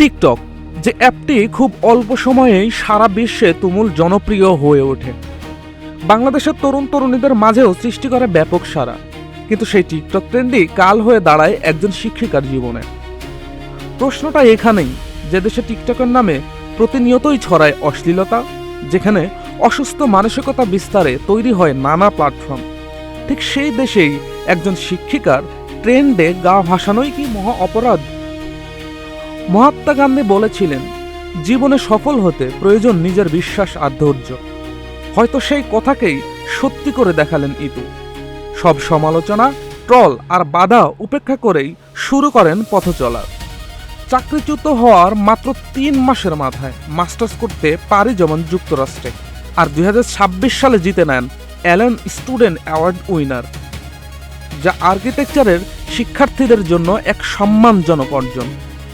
TikTok, যে অ্যাপটি খুব অল্প সময়েই সারা বিশ্বে তুমুল জনপ্রিয় হয়ে ওঠে। বাংলাদেশের তরুণ তরুণীদের মাঝেও সৃষ্টি করে ব্যাপক সাড়া। কিন্তু সেই টিকটক ট্রেন্ডই কাল হয়ে দাঁড়ায় একজন শিক্ষিকার জীবনে। প্রশ্নটা এখানেই, যে দেশে টিকটকের নামে প্রতিনিয়তই ছড়ায় অশ্লীলতা, যেখানে অসুস্থ মানসিকতা বিস্তারে তৈরি হয় নানা প্ল্যাটফর্ম, ঠিক সেই দেশেই একজন শিক্ষিকার ট্রেন্ডে গা ভাসানোই কি মহা অপরাধ? মহাত্মা গান্ধী বলেছিলেন, জীবনে সফল হতে প্রয়োজন নিজের বিশ্বাস আর ধৈর্য। হয়তো সেই কথাকেই সত্যি করে দেখালেন ইতু। সব সমালোচনা, ট্রল আর বাধা উপেক্ষা করেই শুরু করেন পথ চলা। চাকরিচ্যুত হওয়ার মাত্র ৩ মাসের মাথায় মাস্টার্স করতে পারি যেমন যুক্তরাষ্ট্রে, আর ২০২৬ সালে জিতে নেন অ্যালেন স্টুডেন্ট অ্যাওয়ার্ড উইনার, যা আর্কিটেকচারের শিক্ষার্থীদের জন্য এক সম্মানজনক অর্জন।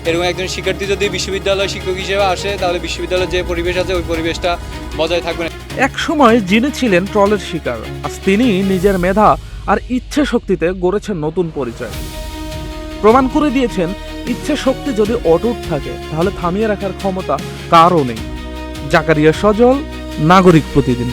এরকম একজন শিক্ষার্থী যদি বিশ্ববিদ্যালয় শিক্ষক হিসেবে আসে, তাহলে বিশ্ববিদ্যালয়ের যে পরিবেশ আছে ওই পরিবেশটা বজায় থাকবে না। এক সময় যিনি ছিলেন ট্রলের শিকার, আজ তিনি নিজের মেধা আর ইচ্ছে শক্তিতে গড়েছেন নতুন পরিচয়। প্রমাণ করে দিয়েছেন, ইচ্ছে শক্তি যদি অটুট থাকে তাহলে থামিয়ে রাখার ক্ষমতা কারও নেই। জাকারিয়া সজল, নাগরিক প্রতিদিন।